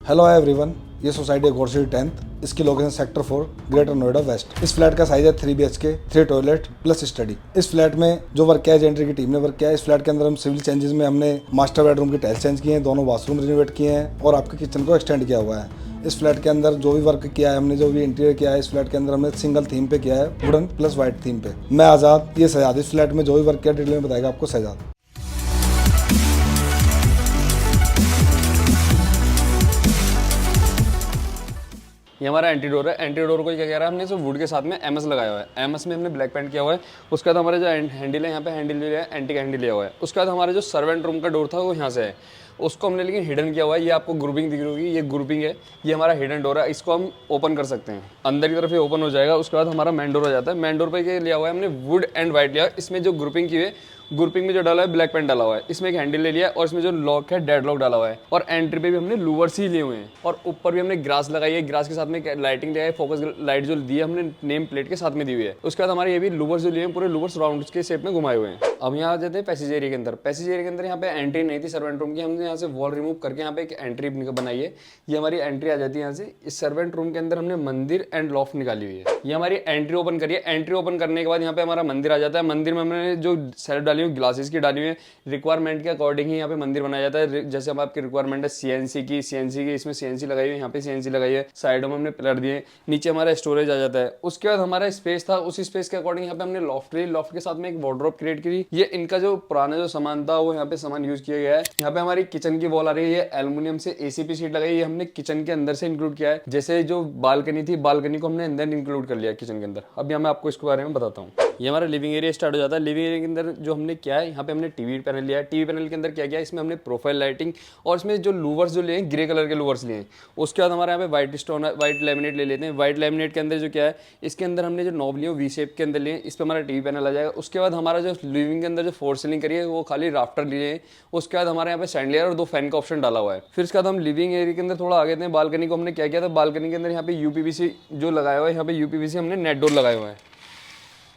Hello everyone, ये society Gaur City 10th। इसकी location sector 4 greater Noida west. इस फ्लैट का साइज है 3 BHK 3 टॉयलेट प्लस स्टडी। इस फ्लैट में जो वर्क किया है जेंट्री की टीम ने वर्क किया है। इस फ्लैट के अंदर हम सिविल चेंजेस में हमने मास्टर बेडरूम की टाइल्स चेंज किए हैं, दोनों बाथरूम रिनोवेट किए हैं और आपके किचन को एक्सटेंड किया हुआ है। इस फ्लैट के अंदर जो भी वर्क किया है हमने, जो भी इंटीरियर किया है इस फ्लैट के अंदर हमने सिंगल थीम पे किया है, वुडन प्लस व्हाइट थीम पे। मैं आज़ाद, ये सजाद। इस फ्लैट में जो भी वर्क किया डिटेल में बताएगा आपको सजाद। ये हमारा एंटी डोर है। एंटी डोर को क्या कह रहा है, हमने इसे वुड के साथ में एमएस लगाया हुआ है। एमएस में हमने ब्लैक पेंट किया हुआ है। उसके बाद हमारा जो हैंडल है, यहाँ पे हैंडल भी है, एंटी का हैंडल लिया हुआ है। उसके बाद हमारा जो सर्वेंट रूम का डोर था वो यहाँ से है, उसको हमने लेकिन हिडन किया हुआ है। ये आपको ग्रुपिंग दिख रही होगी, ये ग्रुपिंग है। ये हमारा हिडन डोर है, इसको हम ओपन कर सकते हैं, अंदर की तरफ ये ओपन हो जाएगा। उसके बाद हमारा मेन डोर हो जाता है। मेन डोर पे ये लिया हुआ है हमने वुड एंड वाइट लिया। इसमें जो ग्रुपिंग की हुई है, ग्रुपिंग में जो डाला है ब्लैक पेंट डाला हुआ है। इसमें एक हैंडल ले लिया और इसमें जो लॉक है डेड लॉक डाला हुआ है। और एंट्री पे भी हमने लूवर्स ही लिए हुए हैं और ऊपर भी हमने ग्रास लगाई है। ग्रास के साथ में लाइटिंग लगाई है, फोकस लाइट जो दी है हमने नेम प्लेट के साथ में दी हुई है। उसके बाद हमारे ये भी लूवर्स जो लिए हैं, पूरे लूवर्स राउंड के शेप में घुमाए हुए हैं। अब यहाँ आ जाते हैं पैसेज एरिया के अंदर। पैसेज एरिया के अंदर यहाँ पे एंट्री नहीं थी सर्वेंट रूम की, हमने यहाँ से वॉल रिमूव करके यहाँ पे एक एंट्री बनाई है। ये हमारी एंट्री आ जाती है यहाँ से। इस सर्वेंट रूम के अंदर हमने मंदिर एंड लॉफ्ट निकाली हुई है। ये हमारी एंट्री ओपन करिए। एंट्री ओपन करने के बाद यहाँ पे हमारा मंदिर आ जाता है। मंदिर में हमने जो सेल्फ डाली हुई ग्लासेस की डाली हुई है, रिक्वायरमेंट के अकॉर्डिंग ही यहाँ पे मंदिर बनाया जाता है। जैसे हम आपकी रिक्वायरमेंट है सीएनसी की, इसमें सीएनसी लगाई हुई है, यहाँ पे सीएनसी लगाई है। साइडों में हमने पिलर दिए, नीचे हमारा स्टोरेज आ जाता है। उसके बाद हमारा स्पेस था, उस स्पेस के अकॉर्डिंग यहाँ पे हमने लॉफ्ट ली। लॉफ्ट के साथ में एक वार्डरोब क्रिएट करी। ये इनका जो पुराना जो सामान था वो यहाँ पे सामान यूज किया गया है। यहाँ पे हमारी किचन की वॉल आ रही है, एल्युमिनियम से एसीपी सीट लगाई है, हमने किचन के अंदर से इंक्लूड किया है। जैसे जो बालकनी थी, बालकनी को हमने अंदर इंक्लूड कर लिया किचन के अंदर। अब यहाँ मैं आपको इसके बारे में बताता हूँ। ये हमारा लिविंग एरिया स्टार्ट हो जाता है। लिविंग एरिया के अंदर जो हमने किया है, यहाँ पे हमने टीवी पैनल लिया है। टीवी पैनल के अंदर क्या किया, इसमें हमने प्रोफाइल लाइटिंग और इसमें जो लूवर्स जो लिए ग्रे कलर के लूवर्स लिए हैं। उसके बाद हमारे यहाँ पे व्हाइट स्टोन, व्हाइट लेमिनेट ले लेते हैं। व्हाइट लेमिनेट के अंदर जो क्या है, इसके अंदर हमने जो नॉब लिए वी शेप के अंदर लिए, इस पर हमारा टीवी पैनल आ जाएगा। उसके बाद हमारा जो लिविंग के अंदर जो फोर सीलिंग करिए वो खाली राफ्टर लिए हैं। उसके बाद हमारे यहाँ पे सैंडलियर और 2 फैन का ऑप्शन डाला हुआ है। फिर इसके बाद हम लिविंग एरिया के अंदर थोड़ा आगे थे। बालकनी को हमने क्या किया था, बालकनी के अंदर यहाँ पे यूपीवीसी जो लगाया हुआ है, यहाँ पे यूपीवीसी हमने नेट डोर लगाया हुआ है।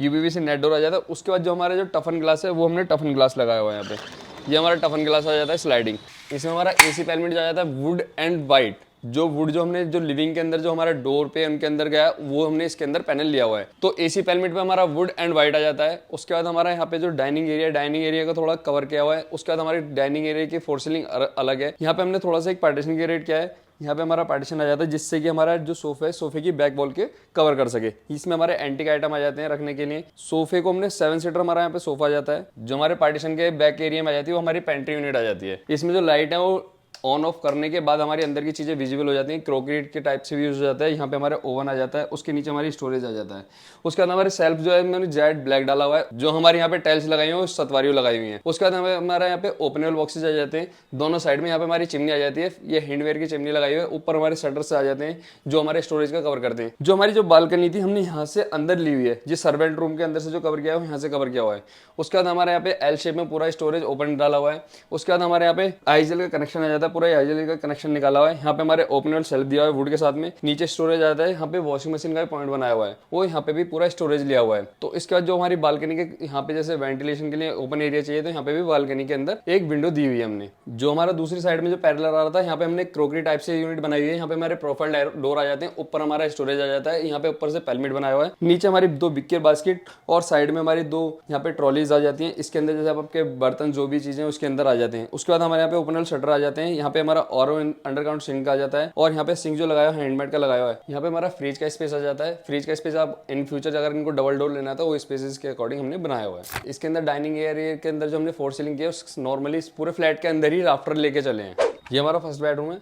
यूपीवीसी नेट डोर आ जाता है। उसके बाद जो हमारा जो टफन ग्लास है वो हमने टफन ग्लास लगाया हुआ है यहाँ पे। ये हमारा टफन ग्लास आ जाता है स्लाइडिंग। इसमें हमारा एसी पैनल आ जाता है वुड एंड वाइट। जो वुड जो हमने जो लिविंग के अंदर जो हमारा डोर पे उनके अंदर गया वो हमने इसके अंदर पैनल लिया हुआ है। तो एसी पैनल पे हमारा वुड एंड वाइट आ जाता है। उसके बाद हमारा यहाँ पे जो डाइनिंग एरिया का थोड़ा कवर किया हुआ है। उसके बाद हमारी डाइनिंग एरिया की फोर सीलिंग अलग है। यहाँ पे हमने थोड़ा सा एक पार्टीशन क्रिएट किया है। यहाँ पे हमारा पार्टीशन आ जाता है जिससे कि हमारा जो सोफा है, सोफे की बैक वॉल के कवर कर सके। इसमें हमारे एंटीक आइटम आ जाते हैं रखने के लिए। सोफे को हमने 7 सीटर हमारा यहाँ पे सोफा आ जाता है। जो हमारे पार्टीशन के बैक एरिया में आ जाती है वो हमारी पेंट्री यूनिट आ जाती है। इसमें जो लाइट है वो ऑन ऑफ करने के बाद हमारी अंदर की चीज़ें विजिबल हो जाती हैं। क्रोकरी के टाइप से भी यूज हो जाता है। यहाँ पे हमारे ओवन आ जाता है, उसके नीचे हमारी स्टोरेज आ जाता है। उसके बाद हमारे सेल्फ जो है मैंने जेड ब्लैक डाला हुआ है। जो हमारे यहाँ पे टाइल्स लगाई हुई है सतवारी लगाई हुई है। उसके बाद हमारे यहाँ पे ओपनेबल बॉक्सेज आ जाते हैं दोनों साइड में। यहाँ पे हमारी चिमनी आ जाती है, ये हैंडवेयर की चिमनी लगाई हुई है। ऊपर हमारे शटर से आ जाते हैं जो हमारे स्टोरेज का कवर करते हैं। जो हमारी जो बालकनी थी हमने यहाँ से अंदर ली हुई है, जिस सर्वेंट रूम के अंदर से जो कवर किया है यहाँ से कवर किया हुआ है। उसके बाद हमारे यहाँ पे एल शेप में पूरा स्टोरेज ओपन डाला हुआ है। उसके बाद हमारे यहाँ पे आईजेल का कनेक्शन आ जाता है, पूरा आईजेल का कनेक्शन निकाला हुआ है। यहाँ पे हमारे ओपनर शेल्फ दिया हुआ है वुड के साथ में। नीचे स्टोरेज आता है। यहाँ पे वॉशिंग मशीन का पॉइंट बनाया हुआ है, वो यहाँ पे भी पूरा स्टोरेज लिया हुआ है। तो इसके बाद जो हमारी बालकनी के यहाँ पे जैसे वेंटिलेशन के लिए ओपन एरिया चाहिए, तो यहाँ पे भी बालकनी के अंदर एक विंडो दी हुई है हमने। जो हमारा दूसरी साइड में जो पैरेलल आ रहा था, यहाँ पे हमने क्रोकरी टाइप से यूनिट बनाई हुई है। यहाँ पे हमारे प्रोफाइल डोर आ जाते हैं। ऊपर हमारा स्टोरेज आ जाता है। यहाँ पे ऊपर से पेलमेट बनाया हुआ है। नीचे हमारी 2 बिग केयर बास्केट और साइड में हमारी 2 यहाँ पे ट्रॉलीज आ जाती हैं। इसके अंदर जैसे आपके बर्तन जो भी चीजें उसके अंदर आ जाते हैं। उसके बाद हमारे यहाँ पे ओपनल शटर आ जाते हैं। यहाँ पे हमारा और अंडरग्राउंड सिंक आ जाता है और यहाँ पे सिंक जो लगाया है हैंडमेड का लगाया हुआ है। यहाँ पे हमारा फ्रिज का स्पेस आ जाता है। फ्रिज का स्पेस आप इन फ्यूचर अगर इनको डबल डोर लेना था वो स्पेसेस के अकॉर्डिंग हमने बनाया हुआ है। इसके अंदर डाइनिंग एरिया के अंदर जो हमने फोर सीलिंग किया नॉर्मली पूरे फ्लैट के अंदर ही राफ्टर लेके चले हैं। ये हमारा फर्स्ट बेडरूम है।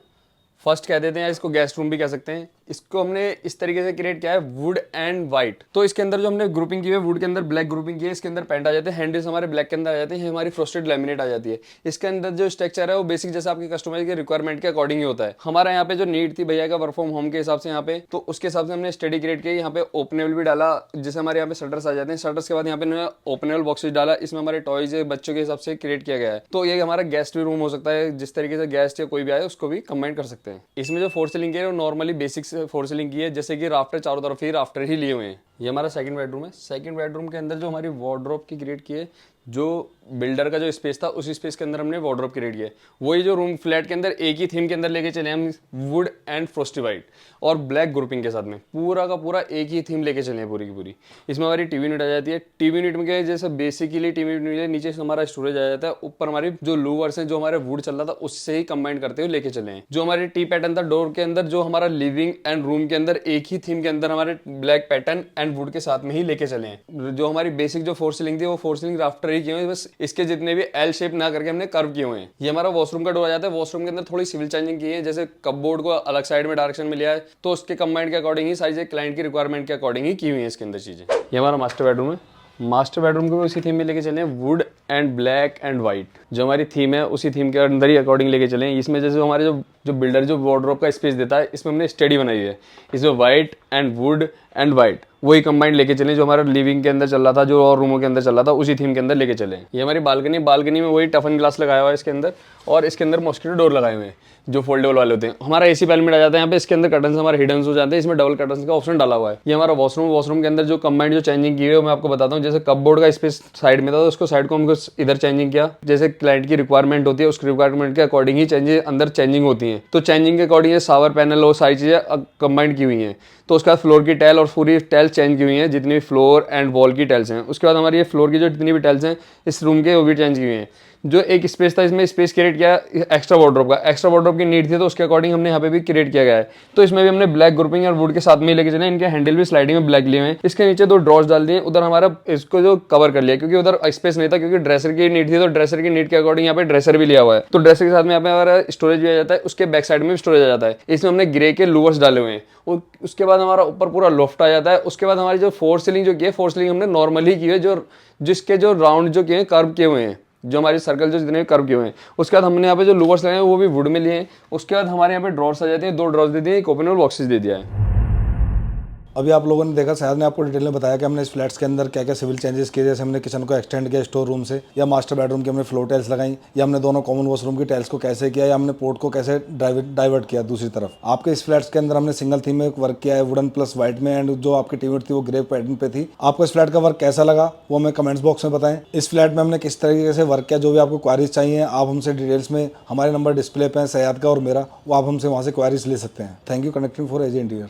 फर्स्ट कह देते हैं, इसको गेस्ट रूम भी कह सकते हैं। इसको हमने इस तरीके से क्रिएट किया है वुड एंड व्हाइट। तो इसके अंदर जो हमने ग्रुपिंग की है वुड के अंदर ब्लैक ग्रुपिंग की है। इसके अंदर पेंट आ जाते हैं, हैंडल्स हमारे ब्लैक के अंदर आ जाते हैं। हमारी फ्रोस्टेड लैमिनेट आ जाती है। इसके अंदर जो स्ट्रक्चर है वो बेसिक जैसे आपके कस्टमर के रिक्वायरमेंट के अकॉर्डिंग ही होता है। हमारा यहाँ पे जो नीड थी भैया का वर्क फ्रॉम होम के हिसाब से यहाँ पे, तो उसके हिसाब से हमने स्टडी क्रिएट किया। यहाँ पे ओपनेबल भी डाला, जैसे हमारे यहाँ पे शटर्स आ जाते हैं। शटर्स के बाद यहाँ पे ओपनेबल बॉक्सेस डाला। इसमें हमारे टॉयज बच्चों के हिसाब से क्रिएट किया गया है। तो ये हमारा गेस्ट रूम हो सकता है, जिस तरीके से गेस्ट या कोई भी आए उसको भी कंबाइन कर सकते हैं। इसमें जो फोर सीलिंग है नॉर्मली बेसिक फोर सीलिंग की है, जैसे कि राफ्टर चारों तरफ ही राफ्टर ही लिए हुए हैं। ये हमारा सेकंड बेडरूम है। सेकंड बेडरूम के अंदर जो हमारी वार्डरोब की क्रिएट की है, जो बिल्डर का जो स्पेस था उसी स्पेस के अंदर हमने वार्डरोब क्रिएट किया है। वही जो रूम फ्लैट के अंदर एक ही थीम के अंदर लेके चले हम, वुड एंड फ्रॉस्टी वाइट और ब्लैक ग्रुपिंग के साथ में पूरा का पूरा एक ही थीम लेके चले हैं पूरी की पूरी। इसमें हमारी टीवी यूनिट आ जाती है। टीवी यूनिट में क्या है, जैसे बेसिकली टीवी यूनिट है, नीचे से हमारा स्टोरेज आ जाता है, ऊपर हमारी जो लूवर्स हैं जो हमारे वुड चल रहा था उससे ही कंबाइन करते हुए लेके चले हैं। जो हमारे टी पैटर्न था डोर के अंदर, जो हमारा लिविंग एंड रूम के अंदर एक ही थीम के अंदर हमारे ब्लैक पैटर्न एंड वुड के साथ में ही लेके चले हैं। जो हमारी बेसिक जो फोर सीलिंग थी वो फोर सीलिंग राफ्टर ही किए हुए, बस इसके जितने भी एल शेप ना करके हमने कर्व किए हुए हैं। ये हमारा वॉशरूम का डोर आ जाता है। वॉशरूम के अंदर थोड़ी सिविल चेंजिंग की है, जैसे कपबोर्ड को अलग साइड में डायरेक्शन में लिया है तो उसके कंबाइंड के अकॉर्डिंग ही साइज क्लाइंट की रिक्वायरमेंट के अकॉर्डिंग ही की हुई है इसके अंदर चीजें। ये हमारा मास्टर बेडरूम है। मास्टर बेडरूम को भी उसी थीम में लेके चले, would and black and white जो हमारी थीम है उसी थीम के अंदर ही अकॉर्डिंग लेके चले। इसमें जैसे हमारे जो बिल्डर जो वार्डरोब का स्पेस देता है, इसमें हमने स्टडी बनाई है। इसमें white and would and white वही कंबाइंड लेके चले जो हमारा लिविंग के अंदर चल रहा था, जो और रूमों के अंदर चल रहा था उसी थीम के अंदर लेके चले। ये हमारी बालकनी में वही टफन ग्लास लगाया हुआ है इसके अंदर, और इसके अंदर मॉस्किटो डोर लगाए हुए हैं जो फोल्डेबल वाले होते हैं। हमारा एसी पैनल आ जाता है यहाँ पे। इसके अंदर कर्टन्स हमारे हिडन हो जाते हैं, इसमें डबल कर्टन्स का ऑप्शन डाला हुआ है। ये हमारा वॉशरूम के अंदर जो कंबाइंड जो चेंजिंग की है मैं आपको बताता हूँ। जैसे कपबोर्ड का स्पेस साइड में था तो उसको साइड को हमको इधर चेंजिंग किया, जैसे क्लाइंट की रिक्वायरमेंट होती है उस रिक्वायरमेंट के अकॉर्डिंग ही अंदर चेंजिंग होती है। तो चेंजिंग के अकॉर्डिंग शावर पैनल और सारी चीजें कंबाइंड की हुई हैं। तो उसके बाद फ्लोर की टाइल और पूरी टाइल चेंज की हुई हैं, जितनी भी फ्लोर एंड वॉल की टाइल्स हैं। उसके बाद हमारी ये फ्लोर की जो जितनी भी टाइल्स हैं इस रूम के वो भी चेंज की हुई हैं। जो एक स्पेस था इसमें स्पेस क्रिएट किया एक्स्ट्रा वार्डरोब का। एक्स्ट्रा वार्डरोब की नीड थी तो उसके अकॉर्डिंग हमने यहाँ पे भी क्रिएट किया गया है। तो इसमें भी हमने ब्लैक ग्रुपिंग और वुड के साथ में लेके चले। इनके हैंडल भी स्लाइडिंग में ब्लैक लिए हुए हैं। इसके नीचे दो ड्रॉर्स डाल दिए, उधर हमारा इसको जो कवर कर लिया क्योंकि उधर स्पेस नहीं था, क्योंकि ड्रेसर की नीड थी तो ड्रेसर की नीड के अकॉर्डिंग यहाँ पे ड्रेसर भी लिया हुआ है। तो ड्रेसर के साथ में यहाँ पे हमारा स्टोरेज भी आ जाता है, उसके बैक साइड में भी स्टोरेज आ जाता है। इसमें हमने ग्रे के लूवर्स डाले हुए हैं। उसके बाद हमारा ऊपर पूरा लोफ्ट आ जाता है। उसके बाद हमारी जो फोर सीलिंग जो की है, फोर सीलिंग हमने नॉर्मली की है, जो जिसके जो राउंड जो किए हैं कर्व किए हुए हैं, जो हमारी सर्कल जो जितने भी कर्व किए हुए हैं। उसके बाद हमने यहाँ पे जो लूवर्स लगाए हैं वो भी वुड में लिए हैं। उसके बाद हमारे यहाँ पे ड्रॉर्स आ जाते हैं, दो ड्रॉर्स दे दिए, एक ओपनेबल बॉक्सेस दे दिया है। अभी आप लोगों ने देखा, शायद ने आपको डिटेल में बताया कि हमने इस फ्लैट्स के अंदर क्या क्या सिविल चेंजेस किए। जैसे हमने किचन को एक्सटेंड किया स्टोर रूम से, या मास्टर बेडरूम की हमने फ्लोर टाइल्स लगाई, या हमने दोनों कॉमन वॉशरूम की टाइल्स को कैसे किया, या हमने पोर्ट को कैसे डाइवर्ट किया दूसरी तरफ। आपके इस फ्लैट्स के अंदर हमने सिंगल थीम में वर्क किया है, वुडन प्लस व्हाइट में, एंड जो आपकी टीवी थी वो ग्रे पैटर्न पे थी। आपको इस फ्लैट का वर्क कैसा लगा वो हमें कमेंट्स बॉक्स में बताएं। इस फ्लैट में हमने किस तरीके से वर्क किया, जो भी आपको क्वारीज चाहिए आप हमसे डिटेल्स में, हमारे नंबर डिस्प्ले पे है सयाद का और मेरा, वो आप हमसे वहाँ से क्वारीज ले सकते हैं। Thank you connecting for AG interior.